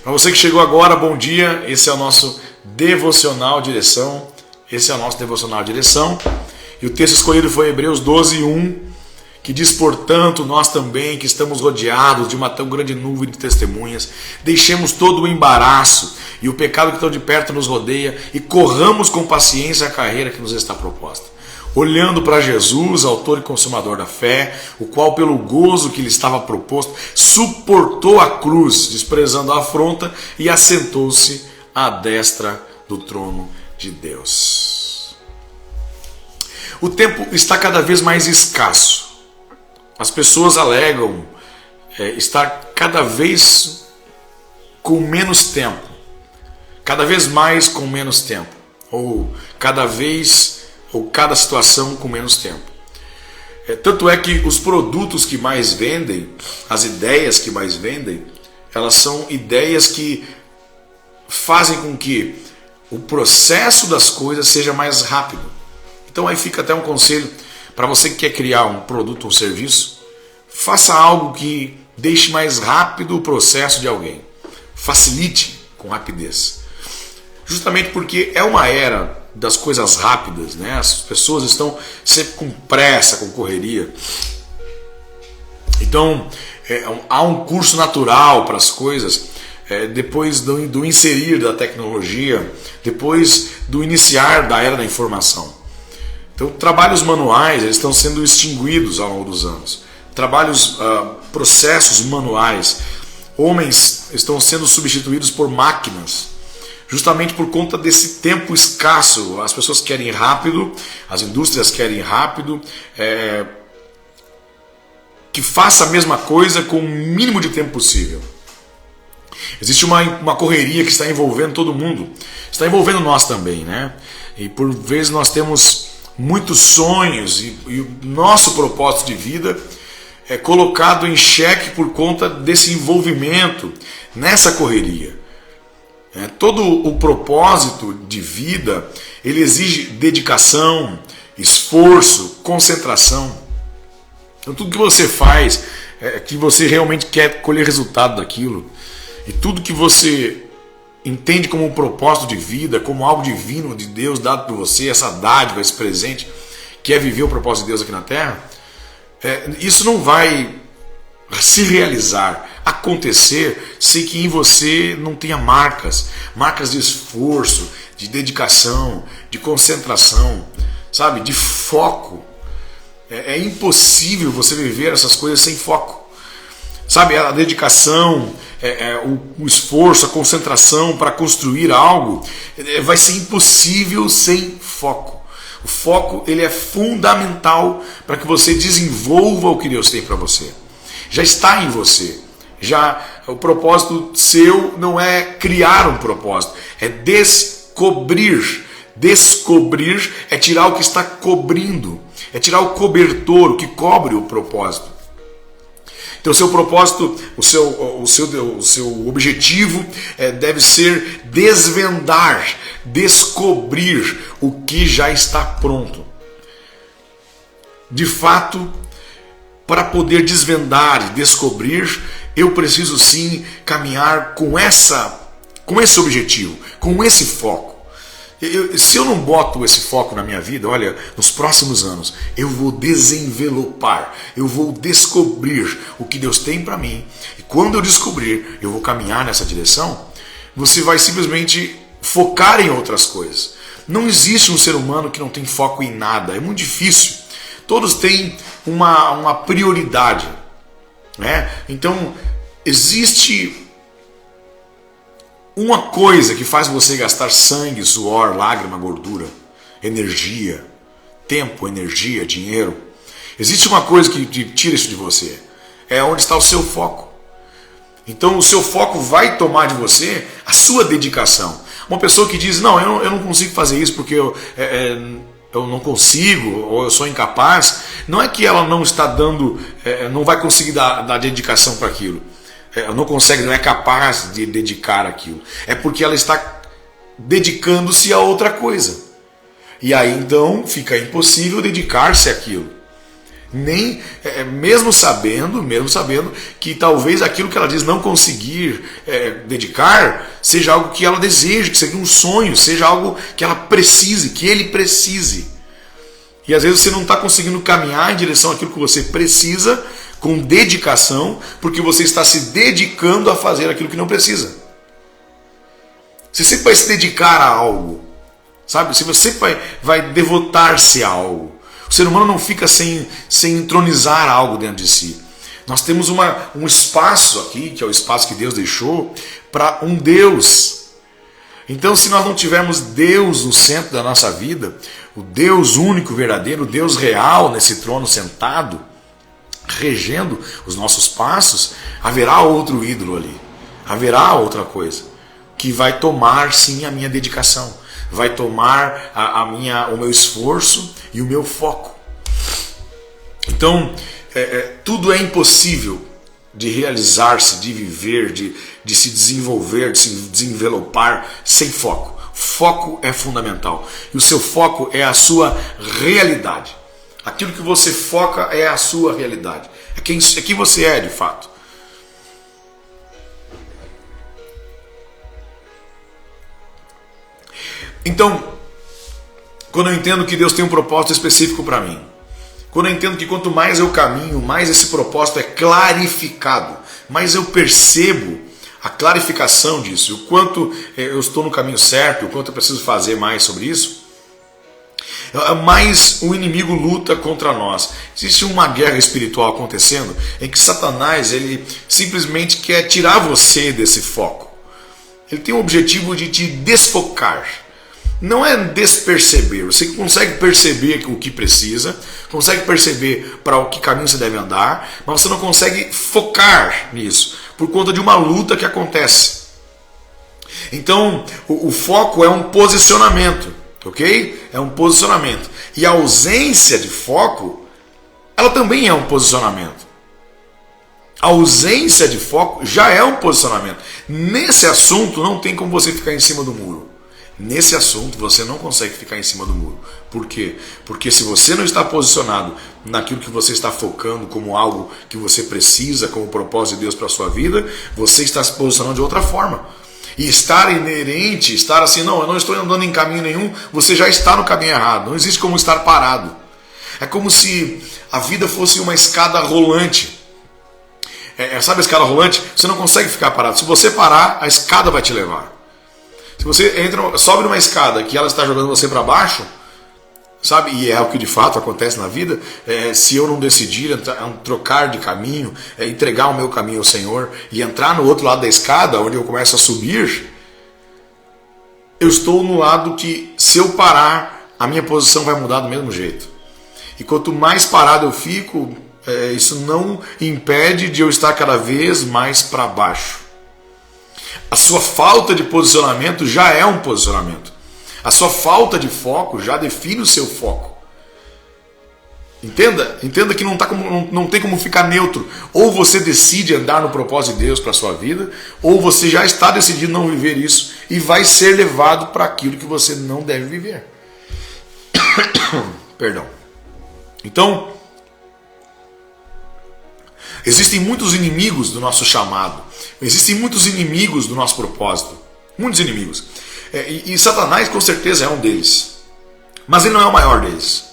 Para você que chegou agora, bom dia. Esse é o nosso Devocional Direção. E o texto escolhido foi Hebreus 12:1, que diz: portanto, nós também, que estamos rodeados de uma tão grande nuvem de testemunhas, deixemos todo o embaraço e o pecado que tão de perto nos rodeia e corramos com paciência a carreira que nos está proposta. Olhando para Jesus, autor e consumador da fé, o qual pelo gozo que lhe estava proposto, suportou a cruz, desprezando a afronta, e assentou-se à destra do trono de Deus. O tempo está cada vez mais escasso. As pessoas alegam estar cada vez com menos tempo, cada vez mais com menos tempo, ou cada situação com menos tempo. Tanto é que os produtos que mais vendem, as ideias que mais vendem, elas são ideias que fazem com que o processo das coisas seja mais rápido. Então aí fica até um conselho para você que quer criar um produto ou um serviço: faça algo que deixe mais rápido o processo de alguém. Facilite com rapidez. Justamente porque é uma era das coisas rápidas, né? As pessoas estão sempre com pressa, com correria. Então há um curso natural para as coisas, depois do inserir da tecnologia, depois do iniciar da era da informação. Então trabalhos manuais eles estão sendo extinguidos ao longo dos anos. Processos manuais, homens estão sendo substituídos por máquinas. Justamente por conta desse tempo escasso. As pessoas querem rápido, as indústrias querem rápido, que faça a mesma coisa com o mínimo de tempo possível. Existe uma correria que está envolvendo todo mundo, está envolvendo nós também, né? E por vezes nós temos muitos sonhos e o nosso propósito de vida é colocado em xeque por conta desse envolvimento nessa correria. Todo o propósito de vida, ele exige dedicação, esforço, concentração. Então tudo que você faz, que você realmente quer colher resultado daquilo, e tudo que você entende como um propósito de vida, como algo divino de Deus dado por você, essa dádiva, esse presente, que é viver o propósito de Deus aqui na Terra, isso não vai se realizar, acontecer, sem que em você não tenha marcas de esforço, de dedicação, de concentração, sabe, de foco. É impossível você viver essas coisas sem foco, sabe, a dedicação, o esforço, a concentração para construir algo, vai ser impossível sem foco. O foco, ele é fundamental para que você desenvolva o que Deus tem para você. Já está em você. Já o propósito seu não é criar um propósito, é descobrir. Descobrir é tirar o que está cobrindo, é tirar o cobertor, o que cobre o propósito. Então o seu propósito, o seu objetivo deve ser desvendar, descobrir o que já está pronto. De fato, para poder desvendar e descobrir, eu preciso sim caminhar com esse objetivo, com esse foco. Se eu não boto esse foco na minha vida, olha, nos próximos anos, eu vou desenvelopar, eu vou descobrir o que Deus tem para mim. E quando eu descobrir, eu vou caminhar nessa direção, você vai simplesmente focar em outras coisas. Não existe um ser humano que não tem foco em nada, é muito difícil. Todos têm uma prioridade, né? Então, existe uma coisa que faz você gastar sangue, suor, lágrima, gordura, energia, tempo, energia, dinheiro. Existe uma coisa que tira isso de você. É onde está o seu foco. Então, o seu foco vai tomar de você a sua dedicação. Uma pessoa que diz: não, eu não consigo fazer isso porque eu não consigo, ou eu sou incapaz, não é que ela não está dando, não vai conseguir dar dedicação para aquilo, não consegue, não é capaz de dedicar aquilo, é porque ela está dedicando-se a outra coisa, e aí então fica impossível dedicar-se àquilo. Nem mesmo sabendo que talvez aquilo que ela diz não conseguir dedicar seja algo que ela deseja, que seja um sonho, seja algo que ela precise, que ele precise. E às vezes você não está conseguindo caminhar em direção àquilo que você precisa com dedicação, porque você está se dedicando a fazer aquilo que não precisa. Você sempre vai se dedicar a algo, sabe? Se você vai devotar-se a algo. O ser humano não fica sem entronizar algo dentro de si. Nós temos um espaço aqui, que é o espaço que Deus deixou, para um Deus. Então, se nós não tivermos Deus no centro da nossa vida, o Deus único, verdadeiro, o Deus real nesse trono sentado, regendo os nossos passos, haverá outro ídolo ali. Haverá outra coisa que vai tomar, sim, a minha dedicação. Vai tomar o meu esforço e o meu foco. Então, tudo é impossível de realizar-se, de viver, de se desenvolver, de se desenvelopar sem foco. Foco é fundamental. E o seu foco é a sua realidade. Aquilo que você foca é a sua realidade. É quem você é, de fato. Então, quando eu entendo que Deus tem um propósito específico para mim, quando eu entendo que quanto mais eu caminho, mais esse propósito é clarificado, mais eu percebo a clarificação disso, o quanto eu estou no caminho certo, o quanto eu preciso fazer mais sobre isso, mais o inimigo luta contra nós. Existe uma guerra espiritual acontecendo em que Satanás ele simplesmente quer tirar você desse foco. Ele tem o objetivo de te desfocar. Não é desperceber, você consegue perceber o que precisa, consegue perceber para o que caminho você deve andar, mas você não consegue focar nisso, por conta de uma luta que acontece. Então, o foco é um posicionamento, ok? É um posicionamento. E a ausência de foco, ela também é um posicionamento. A ausência de foco já é um posicionamento. Nesse assunto não tem como você ficar em cima do muro. Nesse assunto você não consegue ficar em cima do muro. Por quê? Porque se você não está posicionado naquilo que você está focando como algo que você precisa, como propósito de Deus para a sua vida, você está se posicionando de outra forma. E estar inerente, estar assim, não, eu não estou andando em caminho nenhum, você já está no caminho errado. Não existe como estar parado. É como se a vida fosse uma escada rolante. Sabe a escada rolante? Você não consegue ficar parado. Se você parar, a escada vai te levar. Se você sobe numa escada que ela está jogando você para baixo, sabe? E é o que de fato acontece na vida. Se eu não decidir trocar de caminho, entregar o meu caminho ao Senhor e entrar no outro lado da escada, onde eu começo a subir, eu estou no lado que, se eu parar, a minha posição vai mudar do mesmo jeito. E quanto mais parado eu fico, isso não impede de eu estar cada vez mais para baixo. A sua falta de posicionamento já é um posicionamento. A sua falta de foco já define o seu foco. Entenda que não tem como ficar neutro. Ou você decide andar no propósito de Deus para a sua vida, ou você já está decidido não viver isso e vai ser levado para aquilo que você não deve viver. Perdão. Então, existem muitos inimigos do nosso chamado. Existem muitos inimigos do nosso propósito. Muitos inimigos. E Satanás com certeza é um deles. Mas ele não é o maior deles.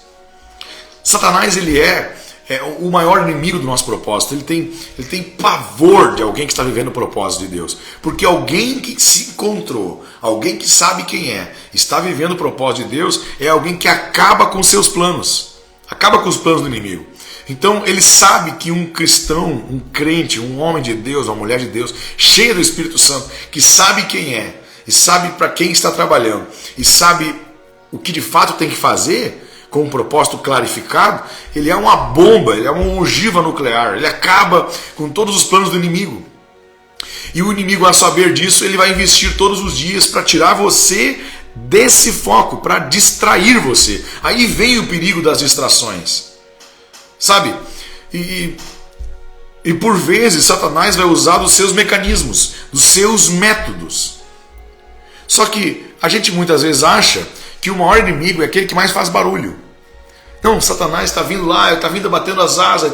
Satanás ele é o maior inimigo do nosso propósito. Ele tem pavor de alguém que está vivendo o propósito de Deus. Porque alguém que se encontrou, alguém que sabe quem está vivendo o propósito de Deus, é alguém que acaba com seus planos. Acaba com os planos do inimigo. Então ele sabe que um cristão, um crente, um homem de Deus, uma mulher de Deus, cheia do Espírito Santo, que sabe quem é, e sabe para quem está trabalhando, e sabe o que de fato tem que fazer, com um propósito clarificado, ele é uma bomba, ele é uma ogiva nuclear, ele acaba com todos os planos do inimigo. E o inimigo, a saber disso, ele vai investir todos os dias para tirar você desse foco, para distrair você. Aí vem o perigo das distrações. Sabe? E por vezes Satanás vai usar dos seus mecanismos, dos seus métodos. Só que a gente muitas vezes acha que o maior inimigo é aquele que mais faz barulho. Não, Satanás está vindo lá, está vindo batendo as asas,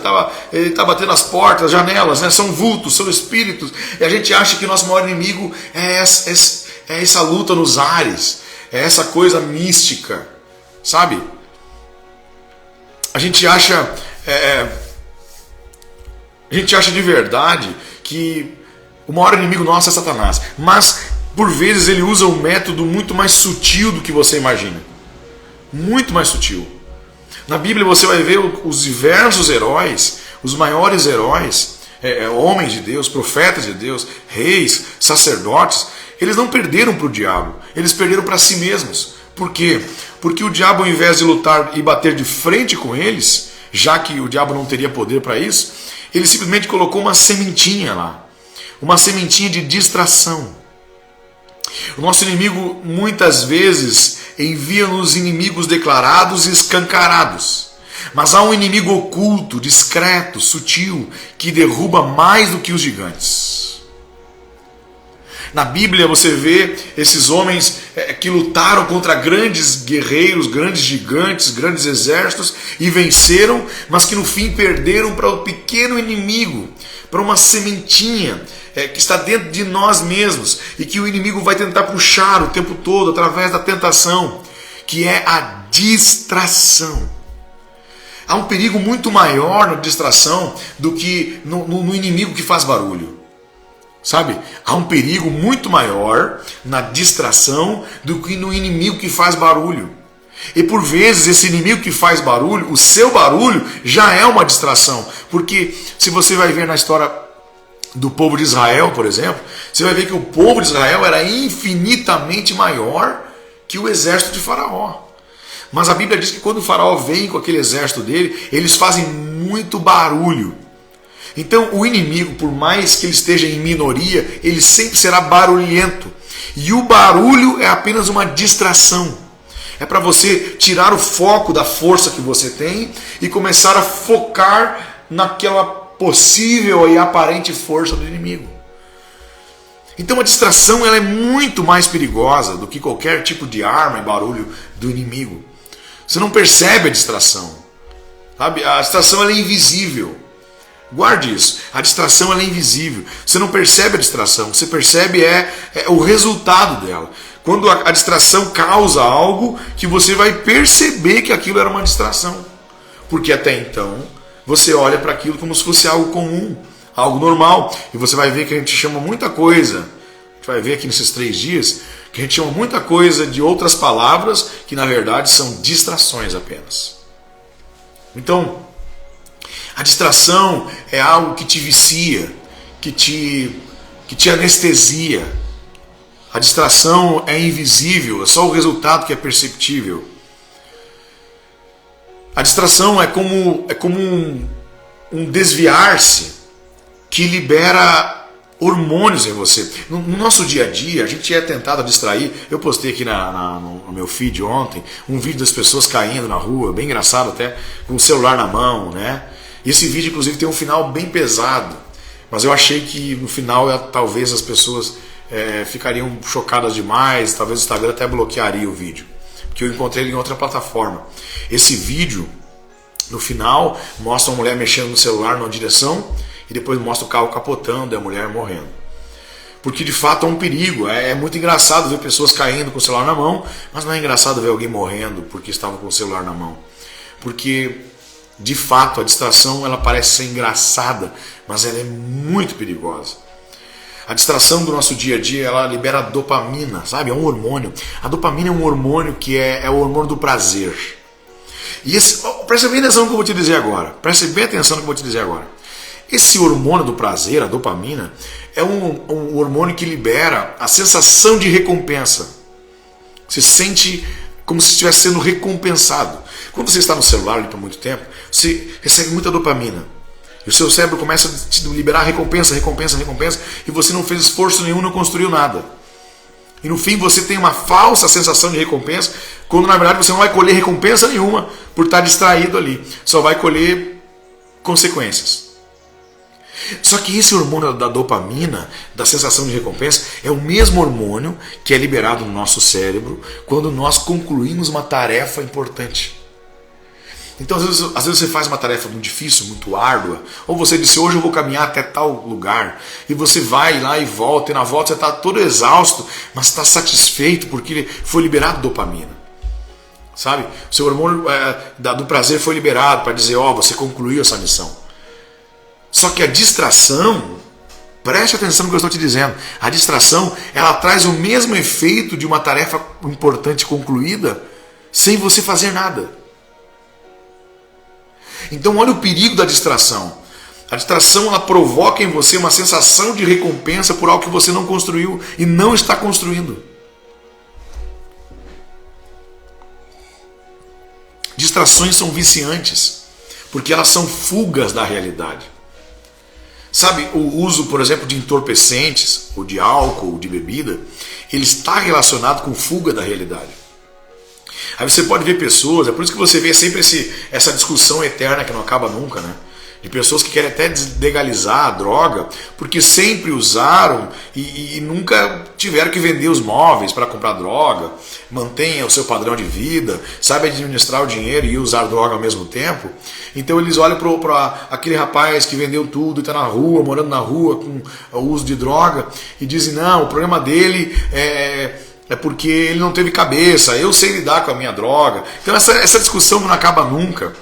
ele está batendo as portas, as janelas, né? São vultos, são espíritos. E a gente acha que nosso maior inimigo é essa luta nos ares, é essa coisa mística, sabe? A gente acha de verdade que o maior inimigo nosso é Satanás. Mas, por vezes, ele usa um método muito mais sutil do que você imagina. Muito mais sutil. Na Bíblia você vai ver os diversos heróis, os maiores heróis, homens de Deus, profetas de Deus, reis, sacerdotes. Eles não perderam para o diabo, eles perderam para si mesmos. Por quê? Porque o diabo, ao invés de lutar e bater de frente com eles, já que o diabo não teria poder para isso, ele simplesmente colocou uma sementinha lá. Uma sementinha de distração. O nosso inimigo muitas vezes envia-nos inimigos declarados e escancarados. Mas há um inimigo oculto, discreto, sutil, que derruba mais do que os gigantes. Na Bíblia você vê esses homens que lutaram contra grandes guerreiros, grandes gigantes, grandes exércitos e venceram, mas que no fim perderam para o pequeno inimigo, para uma sementinha que está dentro de nós mesmos e que o inimigo vai tentar puxar o tempo todo através da tentação, que é a distração. Há um perigo muito maior na distração do que no inimigo que faz barulho. Sabe? Há um perigo muito maior na distração do que no inimigo que faz barulho. E por vezes esse inimigo que faz barulho, o seu barulho já é uma distração. Porque se você vai ver na história do povo de Israel, por exemplo, você vai ver que o povo de Israel era infinitamente maior que o exército de Faraó. Mas a Bíblia diz que quando o Faraó vem com aquele exército dele, eles fazem muito barulho. Então o inimigo, por mais que ele esteja em minoria, ele sempre será barulhento. E o barulho é apenas uma distração. É para você tirar o foco da força que você tem e começar a focar naquela possível e aparente força do inimigo. Então a distração ela é muito mais perigosa do que qualquer tipo de arma e barulho do inimigo. Você não percebe a distração. Sabe? A distração ela é invisível. Guarde isso. A distração ela é invisível. Você não percebe a distração. Você percebe o resultado dela. Quando a distração causa algo que você vai perceber que aquilo era uma distração. Porque até então você olha para aquilo como se fosse algo comum, algo normal. E você vai ver que a gente chama muita coisa. A gente vai ver aqui nesses 3 dias que a gente chama muita coisa de outras palavras que na verdade são distrações apenas. Então, a distração é algo que te vicia, que te anestesia. A distração é invisível, é só o resultado que é perceptível. A distração é como um desviar-se que libera hormônios em você. No nosso dia a dia, a gente é tentado a distrair. Eu postei aqui no meu feed ontem um vídeo das pessoas caindo na rua, bem engraçado até, com o celular na mão, né? E esse vídeo, inclusive, tem um final bem pesado. Mas eu achei que no final talvez as pessoas ficariam chocadas demais. Talvez o Instagram até bloquearia o vídeo. Porque eu encontrei ele em outra plataforma. Esse vídeo, no final, mostra uma mulher mexendo no celular numa direção e depois mostra o carro capotando e a mulher morrendo. Porque de fato é um perigo. É muito engraçado ver pessoas caindo com o celular na mão, mas não é engraçado ver alguém morrendo porque estava com o celular na mão. Porque de fato a distração ela parece ser engraçada, mas ela é muito perigosa. A distração do nosso dia a dia ela libera dopamina, sabe? É um hormônio. A dopamina é um hormônio que é o hormônio do prazer. E preste bem atenção no que eu vou te dizer agora. Preste bem atenção no que eu vou te dizer agora. Esse hormônio do prazer, a dopamina, é um hormônio que libera a sensação de recompensa. Você sente como se estivesse sendo recompensado. Quando você está no celular ali por muito tempo, você recebe muita dopamina. E o seu cérebro começa a te liberar recompensa, e você não fez esforço nenhum, não construiu nada. E no fim você tem uma falsa sensação de recompensa, quando na verdade você não vai colher recompensa nenhuma por estar distraído ali. Só vai colher consequências. Só que esse hormônio da dopamina, da sensação de recompensa, é o mesmo hormônio que é liberado no nosso cérebro quando nós concluímos uma tarefa importante. Então às vezes você faz uma tarefa muito difícil, muito árdua, ou você disse, hoje eu vou caminhar até tal lugar, e você vai lá e volta, e na volta você está todo exausto, mas está satisfeito porque foi liberado dopamina. Sabe? O seu hormônio do prazer foi liberado para dizer, você concluiu essa missão. Só que a distração, preste atenção no que eu estou te dizendo, a distração, ela traz o mesmo efeito de uma tarefa importante concluída, sem você fazer nada. Então olha o perigo da distração. A distração, ela provoca em você uma sensação de recompensa por algo que você não construiu e não está construindo. Distrações são viciantes, porque elas são fugas da realidade. Sabe, o uso, por exemplo, de entorpecentes, ou de álcool, ou de bebida, ele está relacionado com fuga da realidade. Aí você pode ver pessoas, é por isso que você vê sempre essa discussão eterna que não acaba nunca, né? De pessoas que querem até legalizar a droga, porque sempre usaram e nunca tiveram que vender os móveis para comprar droga, mantenha o seu padrão de vida, sabe administrar o dinheiro e usar droga ao mesmo tempo. Então eles olham para aquele rapaz que vendeu tudo e está na rua, morando na rua com o uso de droga, e dizem, não, o problema dele é porque ele não teve cabeça, eu sei lidar com a minha droga. Então essa discussão não acaba nunca.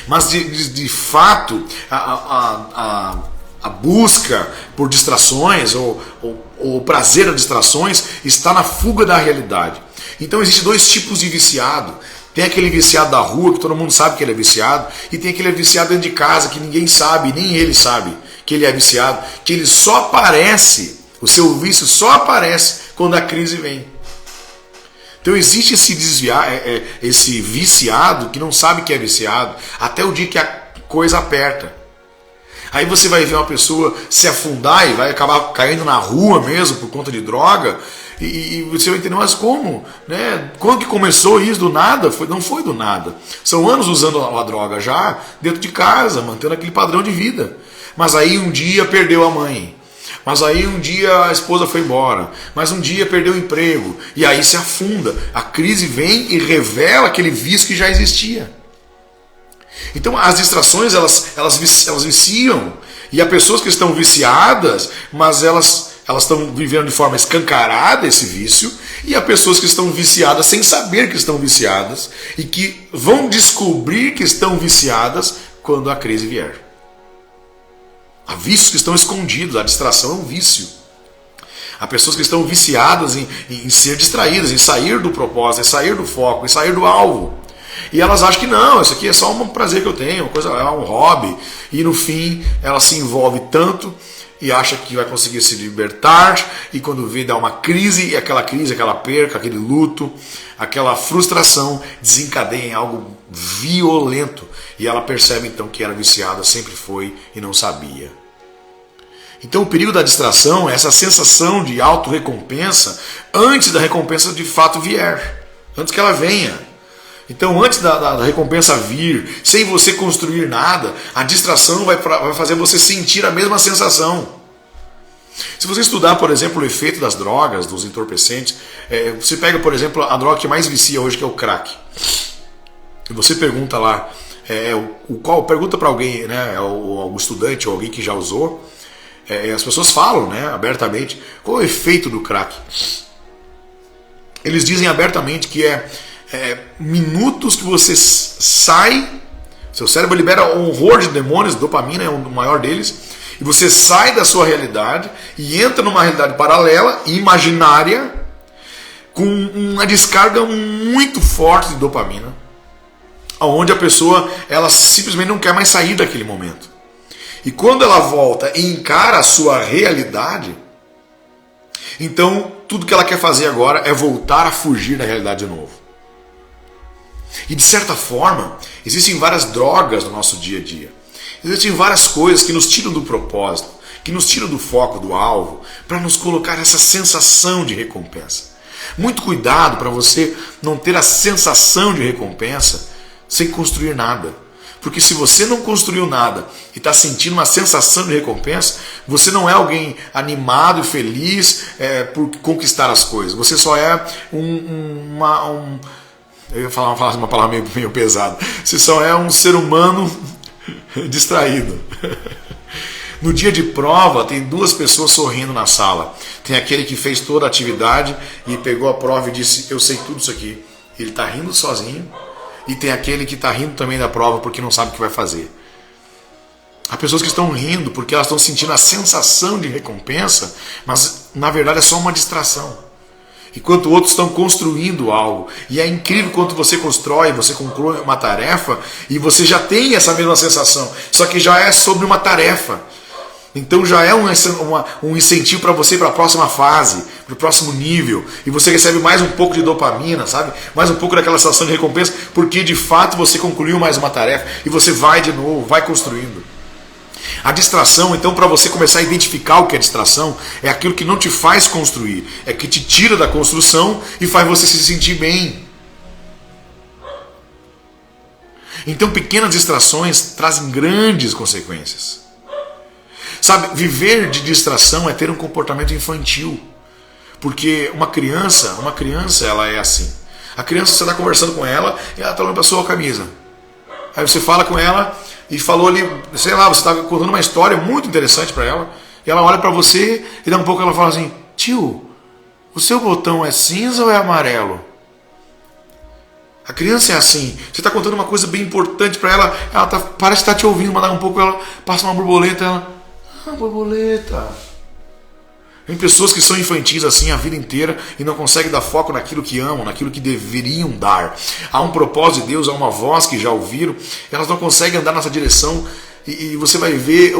Mas de fato, a busca por distrações, ou o prazer das distrações, está na fuga da realidade. Então existem dois tipos de viciado. Tem aquele viciado da rua, que todo mundo sabe que ele é viciado, e tem aquele viciado dentro de casa, que ninguém sabe, nem ele sabe que ele é viciado, que ele só aparece, o seu vício só aparece quando a crise vem. Então existe esse viciado que não sabe que é viciado até o dia que a coisa aperta. Aí você vai ver uma pessoa se afundar e vai acabar caindo na rua mesmo por conta de droga, e você vai entender, mas como? Né? Quando que começou isso? Do nada? Não foi do nada. São anos usando a droga já dentro de casa, mantendo aquele padrão de vida. Mas aí um dia perdeu a mãe. Mas aí um dia a esposa foi embora, mas um dia perdeu o emprego, e aí se afunda. A crise vem e revela aquele vício que já existia. Então as distrações, elas viciam, e há pessoas que estão viciadas, mas elas estão vivendo de forma escancarada esse vício, e há pessoas que estão viciadas sem saber que estão viciadas, e que vão descobrir que estão viciadas quando a crise vier. Há vícios que estão escondidos, a distração é um vício. Há pessoas que estão viciadas em ser distraídas, em sair do propósito, em sair do foco, em sair do alvo. E elas acham que não, isso aqui é só um prazer que eu tenho, é um hobby. E no fim, ela se envolve tanto e acha que vai conseguir se libertar, e quando vê, dá uma crise, e aquela crise, aquela perca, aquele luto, aquela frustração desencadeia em algo violento. E ela percebe então que era viciada, sempre foi e não sabia. Então o perigo da distração é essa sensação de auto-recompensa antes da recompensa de fato vier, antes que ela venha. Então antes da recompensa vir, sem você construir nada, a distração vai fazer você sentir a mesma sensação. Se você estudar, por exemplo, o efeito das drogas, dos entorpecentes, você pega, por exemplo, a droga que mais vicia hoje, que é o crack. E você pergunta lá, pergunta para alguém, né, algum estudante ou alguém que já usou, as pessoas falam, né, abertamente, qual é o efeito do crack? Eles dizem abertamente que minutos que você sai, seu cérebro libera um horror de demônios, dopamina é o maior deles, e você sai da sua realidade e entra numa realidade paralela, imaginária, com uma descarga muito forte de dopamina, onde a pessoa ela simplesmente não quer mais sair daquele momento. E quando ela volta e encara a sua realidade, então tudo que ela quer fazer agora é voltar a fugir da realidade de novo. E de certa forma, existem várias drogas no nosso dia a dia. Existem várias coisas que nos tiram do propósito, que nos tiram do foco, do alvo, para nos colocar essa sensação de recompensa. Muito cuidado para você não ter a sensação de recompensa sem construir nada. Porque se você não construiu nada e está sentindo uma sensação de recompensa, você não é alguém animado e feliz por conquistar as coisas. Você só é Eu ia falar uma palavra meio pesada. Você só é um ser humano distraído. No dia de prova, tem duas pessoas sorrindo na sala. Tem aquele que fez toda a atividade e pegou a prova e disse: eu sei tudo isso aqui. Ele está rindo sozinho. E tem aquele que está rindo também da prova porque não sabe o que vai fazer. Há pessoas que estão rindo porque elas estão sentindo a sensação de recompensa, mas na verdade é só uma distração. Enquanto outros estão construindo algo. E é incrível quanto você constrói, você conclui uma tarefa e você já tem essa mesma sensação. Só que já é sobre uma tarefa. Então já é um incentivo para você ir para a próxima fase, para o próximo nível. E você recebe mais um pouco de dopamina, sabe? Mais um pouco daquela sensação de recompensa, porque de fato você concluiu mais uma tarefa e você vai de novo, vai construindo. A distração, então, para você começar a identificar o que é distração, é aquilo que não te faz construir, é que te tira da construção e faz você se sentir bem. Então, pequenas distrações trazem grandes consequências. Sabe, viver de distração é ter um comportamento infantil. Porque uma criança ela é assim. A criança, você está conversando com ela e ela está olhando para a sua camisa. Aí você fala com ela e falou ali, sei lá, você está contando uma história muito interessante para ela, e ela olha para você e daqui a pouco ela fala assim: tio, o seu botão é cinza ou é amarelo? A criança é assim. Você está contando uma coisa bem importante para ela, parece que está te ouvindo, mas daqui a pouco ela passa uma borboleta, borboleta. Tem pessoas que são infantis assim a vida inteira e não conseguem dar foco naquilo que amam, naquilo que deveriam dar. Há um propósito de Deus, há uma voz que já ouviram, elas não conseguem andar nessa direção e você vai ver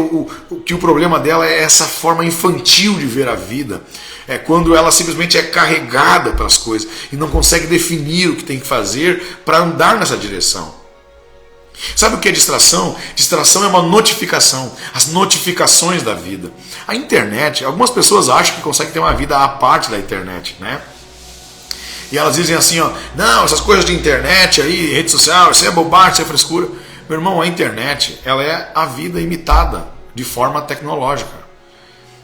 que o problema dela é essa forma infantil de ver a vida. É quando ela simplesmente é carregada pelas coisas e não consegue definir o que tem que fazer para andar nessa direção. Sabe o que é distração? Distração é uma notificação, as notificações da vida. A internet, algumas pessoas acham que conseguem ter uma vida à parte da internet, né? E elas dizem assim, ó, não, essas coisas de internet aí, rede social, isso é bobagem, isso é frescura. Meu irmão, a internet, ela é a vida imitada de forma tecnológica.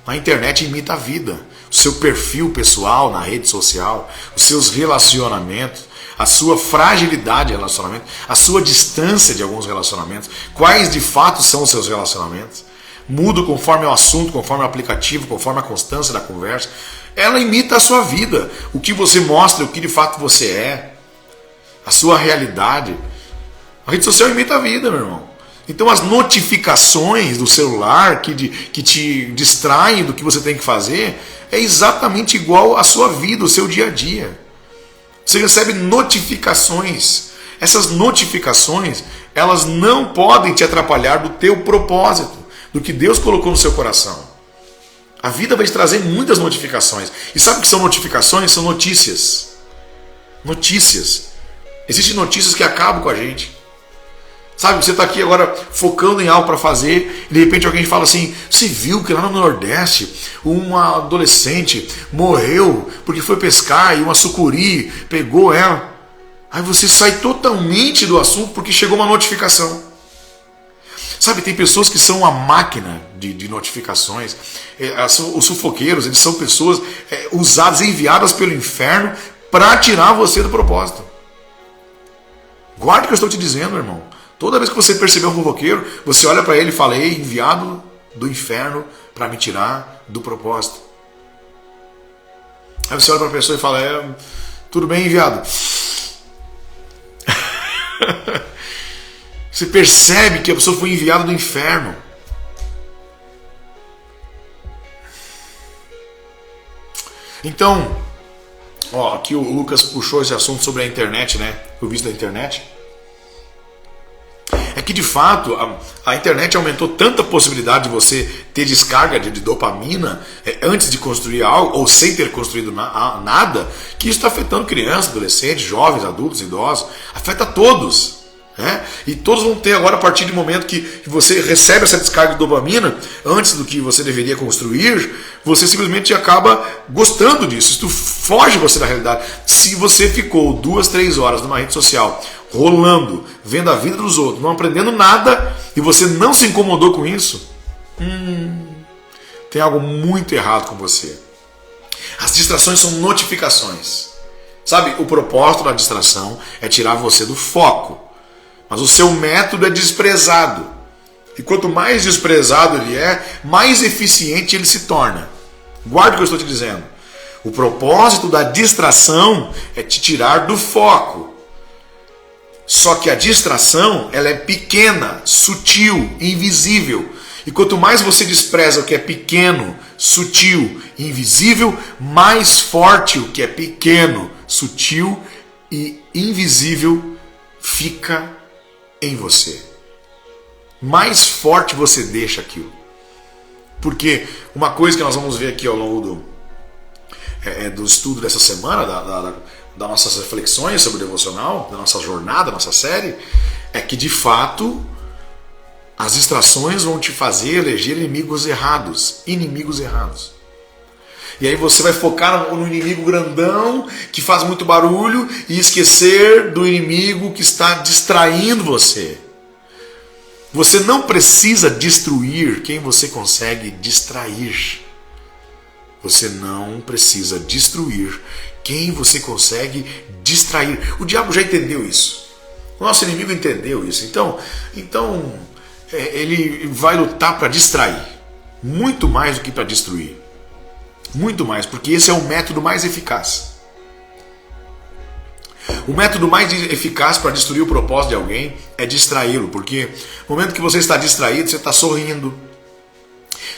A internet imita a vida, o seu perfil pessoal na rede social, os seus relacionamentos, a sua fragilidade de relacionamento, a sua distância de alguns relacionamentos, quais de fato são os seus relacionamentos, muda conforme o assunto, conforme o aplicativo, conforme a constância da conversa. Ela imita a sua vida, o que você mostra, o que de fato você é, a sua realidade. A rede social imita a vida, meu irmão. Então as notificações do celular que te distraem do que você tem que fazer é exatamente igual à sua vida, o seu dia a dia. Você recebe notificações. Essas notificações, elas não podem te atrapalhar do teu propósito, do que Deus colocou no seu coração. A vida vai te trazer muitas notificações. E sabe o que são notificações? São notícias. Notícias. Existem notícias que acabam com a gente. Sabe, você está aqui agora focando em algo para fazer e de repente alguém fala assim: você viu que lá no Nordeste uma adolescente morreu porque foi pescar e uma sucuri pegou ela. Aí você sai totalmente do assunto porque chegou uma notificação. Sabe, tem pessoas que são uma máquina de notificações. Os sufoqueiros, eles são pessoas usadas, enviadas pelo inferno para tirar você do propósito. Guarde o que eu estou te dizendo, irmão. Toda vez que você perceber um fofoqueiro, você olha para ele e fala: ei, enviado do inferno para me tirar do propósito. Aí você olha para a pessoa e fala: tudo bem, enviado. Você percebe que a pessoa foi enviada do inferno. Então, aqui o Lucas puxou esse assunto sobre a internet, né? O vício da internet. É que de fato a internet aumentou tanta possibilidade de você ter descarga de dopamina antes de construir algo ou sem ter construído nada, que isso está afetando crianças, adolescentes, jovens, adultos, idosos, afeta todos. E todos vão ter agora, a partir do momento que você recebe essa descarga de dopamina, antes do que você deveria construir, você simplesmente acaba gostando disso. Isso foge você da realidade. Se você ficou 2, 3 horas numa rede social, rolando, vendo a vida dos outros, não aprendendo nada, e você não se incomodou com isso, tem algo muito errado com você. As distrações são notificações. Sabe, o propósito da distração é tirar você do foco. Mas o seu método é desprezado. E quanto mais desprezado ele é, mais eficiente ele se torna. Guarda o que eu estou te dizendo. O propósito da distração é te tirar do foco. Só que a distração, ela é pequena, sutil, invisível. E quanto mais você despreza o que é pequeno, sutil e invisível, mais forte o que é pequeno, sutil e invisível fica em você. Mais forte você deixa aquilo. Porque uma coisa que nós vamos ver aqui ao longo do estudo dessa semana, das nossas reflexões sobre o devocional, da nossa jornada, da nossa série, é que de fato as distrações vão te fazer eleger inimigos errados. E aí você vai focar no inimigo grandão, que faz muito barulho, e esquecer do inimigo que está distraindo você. Você não precisa destruir quem você consegue distrair. Você não precisa destruir quem você consegue distrair. O diabo já entendeu isso. O nosso inimigo entendeu isso. Então ele vai lutar para distrair. Muito mais do que para destruir. Muito mais, porque esse é o método mais eficaz. O método mais eficaz para destruir o propósito de alguém é distraí-lo, porque no momento que você está distraído, você está sorrindo,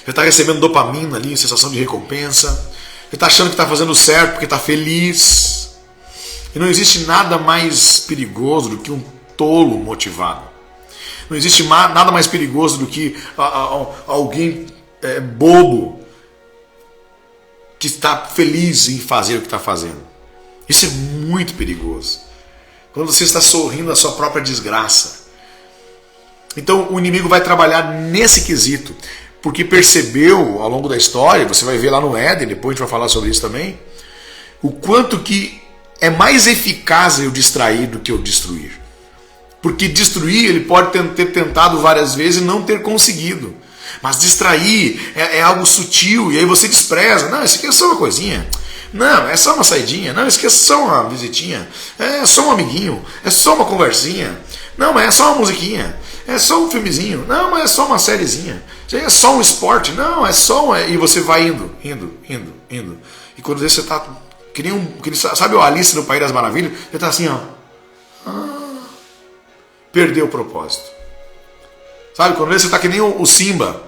você está recebendo dopamina ali, sensação de recompensa, você está achando que está fazendo certo porque está feliz. E não existe nada mais perigoso do que um tolo motivado. Não existe nada mais perigoso do que alguém bobo que está feliz em fazer o que está fazendo. Isso é muito perigoso. Quando você está sorrindo à sua própria desgraça. Então o inimigo vai trabalhar nesse quesito, porque percebeu ao longo da história, você vai ver lá no Éden, depois a gente vai falar sobre isso também, o quanto que é mais eficaz eu distrair do que eu destruir. Porque destruir ele pode ter tentado várias vezes e não ter conseguido. Mas distrair é algo sutil e aí você despreza. Não, isso aqui é só uma coisinha. Não, é só uma saidinha. Não, isso aqui é só uma visitinha. É só um amiguinho. É só uma conversinha. Não, mas é só uma musiquinha. É só um filmezinho. Não, mas é só uma sériezinha. É só um esporte. Não, é só uma... E você vai indo. E quando você está... Sabe o Alice no País das Maravilhas? Você está assim, ó. Perdeu o propósito. Sabe, quando você está que nem o Simba,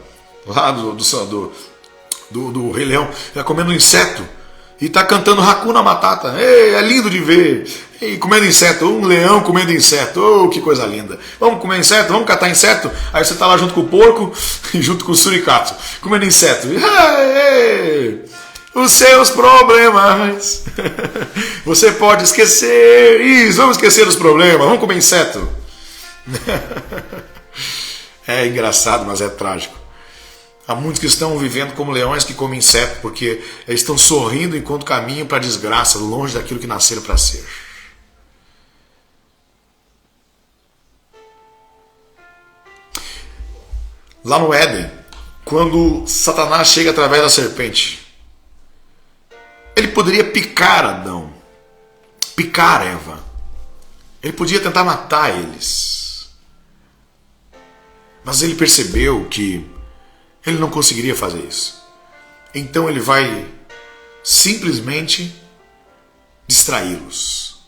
lá do Rei Leão, está comendo um inseto e está cantando Hakuna Matata. Ei, é lindo de ver. E comendo inseto, um leão comendo inseto. Oh, que coisa linda. Vamos comer inseto, vamos catar inseto. Aí você está lá junto com o porco e junto com o suricato, comendo inseto. Os seus problemas. Você pode esquecer. Isso, vamos esquecer os problemas. Vamos comer inseto. É engraçado, mas é trágico. Há muitos que estão vivendo como leões que comem inseto, porque eles estão sorrindo enquanto caminham para a desgraça, longe daquilo que nasceram para ser. Lá no Éden, quando Satanás chega através da serpente, ele poderia picar Adão, picar Eva. Ele podia tentar matar eles. Mas ele percebeu que ele não conseguiria fazer isso. Então ele vai simplesmente distraí-los.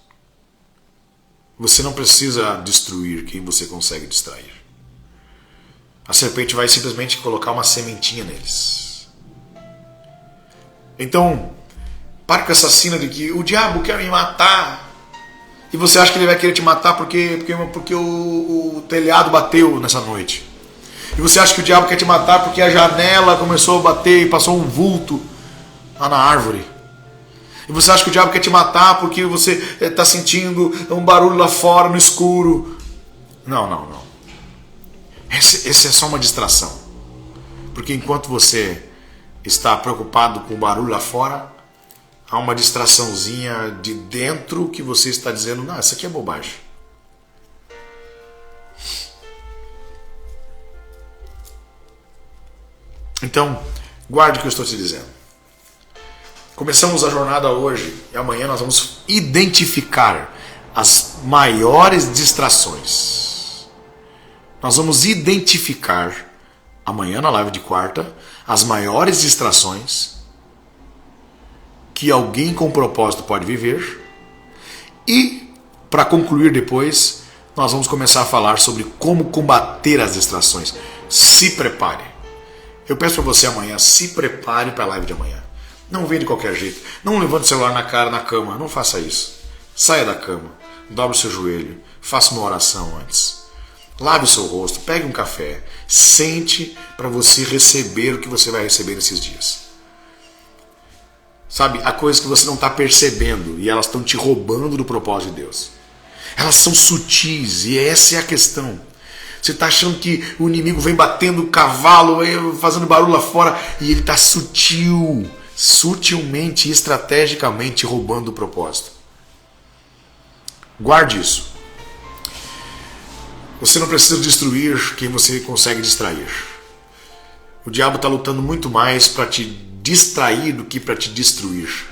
Você não precisa destruir quem você consegue distrair. A serpente vai simplesmente colocar uma sementinha neles. Então, pare com essa cena de que o diabo quer me matar. E você acha que ele vai querer te matar porque o telhado bateu nessa noite. E você acha que o diabo quer te matar porque a janela começou a bater e passou um vulto lá na árvore. E você acha que o diabo quer te matar porque você está sentindo um barulho lá fora no escuro. Não. Esse é só uma distração. Porque enquanto você está preocupado com o barulho lá fora, há uma distraçãozinha de dentro que você está dizendo, não, isso aqui é bobagem. Então, guarde o que eu estou te dizendo. Começamos a jornada hoje e amanhã nós vamos identificar as maiores distrações. Nós vamos identificar amanhã na live de quarta as maiores distrações que alguém com propósito pode viver. E para concluir depois, nós vamos começar a falar sobre como combater as distrações. Se prepare. Eu peço para você amanhã, se prepare para a live de amanhã. Não venha de qualquer jeito. Não levante o celular na cara, na cama. Não faça isso. Saia da cama. Dobre o seu joelho. Faça uma oração antes. Lave o seu rosto. Pegue um café. Sente para você receber o que você vai receber nesses dias. Sabe, há coisas que você não está percebendo e elas estão te roubando do propósito de Deus. Elas são sutis e essa é a questão. Você está achando que o inimigo vem batendo o cavalo, fazendo barulho lá fora e ele está sutilmente e estrategicamente roubando o propósito. Guarde isso. Você não precisa destruir quem você consegue distrair. O diabo está lutando muito mais para te distrair do que para te destruir.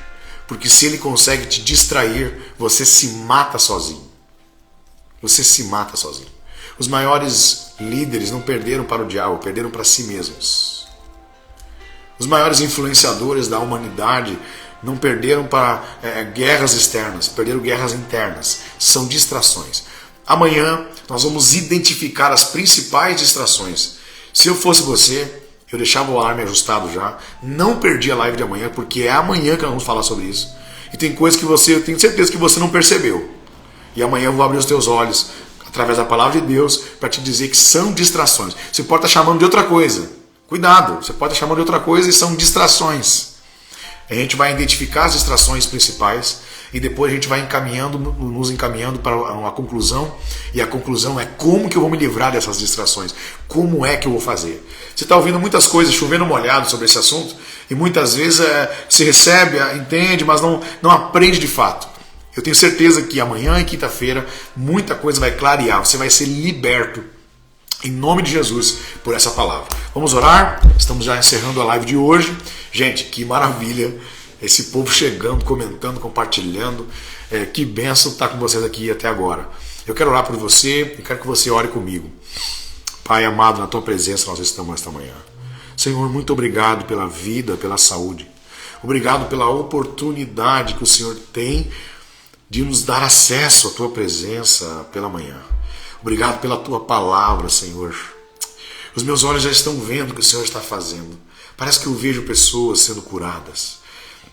Porque se ele consegue te distrair, você se mata sozinho. Você se mata sozinho. Os maiores líderes não perderam para o diabo, perderam para si mesmos. Os maiores influenciadores da humanidade não perderam para guerras externas, perderam guerras internas. São distrações. Amanhã nós vamos identificar as principais distrações. Se eu fosse você, eu deixava o alarme ajustado já. Não perdi a live de amanhã, porque é amanhã que nós vamos falar sobre isso. E tem coisas que eu tenho certeza que você não percebeu. E amanhã eu vou abrir os teus olhos, através da palavra de Deus, para te dizer que são distrações. Você pode estar chamando de outra coisa. Cuidado, você pode estar chamando de outra coisa e são distrações. A gente vai identificar as distrações principais e depois a gente vai nos encaminhando para uma conclusão. E a conclusão é como que eu vou me livrar dessas distrações. Como é que eu vou fazer? Você está ouvindo muitas coisas, chovendo molhado sobre esse assunto, e muitas vezes se recebe, entende, mas não aprende de fato. Eu tenho certeza que amanhã e quinta-feira muita coisa vai clarear, você vai ser liberto em nome de Jesus por essa palavra. Vamos orar? Estamos já encerrando a live de hoje. Gente, que maravilha esse povo chegando, comentando, compartilhando. Que bênção estar com vocês aqui até agora. Eu quero orar por você e quero que você ore comigo. Pai amado, na tua presença nós estamos esta manhã. Senhor, muito obrigado pela vida, pela saúde. Obrigado pela oportunidade que o Senhor tem de nos dar acesso à tua presença pela manhã. Obrigado pela tua palavra, Senhor. Os meus olhos já estão vendo o que o Senhor está fazendo. Parece que eu vejo pessoas sendo curadas.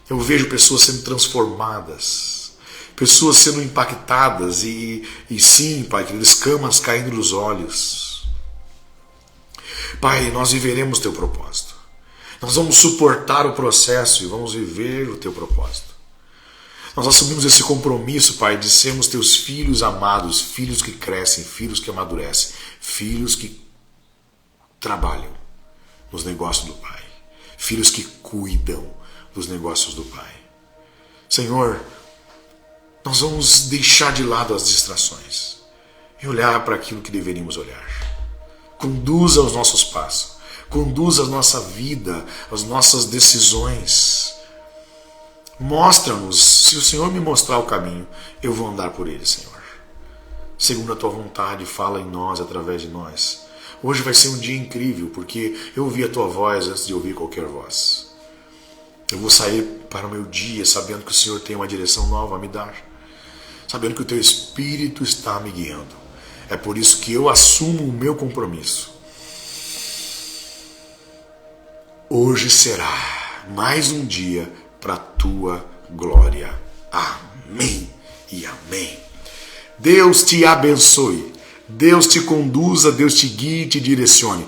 Eu vejo pessoas sendo transformadas. Pessoas sendo impactadas e sim, Pai, aquelas escamas caindo dos olhos. Pai, nós viveremos teu propósito. Nós vamos suportar o processo e vamos viver o teu propósito. Nós assumimos esse compromisso, Pai, de sermos teus filhos amados, filhos que crescem, filhos que amadurecem, filhos que trabalham nos negócios do Pai, filhos que cuidam dos negócios do Pai. Senhor, nós vamos deixar de lado as distrações e olhar para aquilo que deveríamos olhar. Conduza os nossos passos, conduza a nossa vida, as nossas decisões. Mostra-nos, se o Senhor me mostrar o caminho, eu vou andar por ele, Senhor. Segundo a tua vontade, fala em nós, através de nós. Hoje vai ser um dia incrível, porque eu ouvi a tua voz antes de ouvir qualquer voz. Eu vou sair para o meu dia sabendo que o Senhor tem uma direção nova a me dar. Sabendo que o teu Espírito está me guiando. É por isso que eu assumo o meu compromisso. Hoje será mais um dia para a tua glória. Amém e amém. Deus te abençoe. Deus te conduza, Deus te guie e te direcione.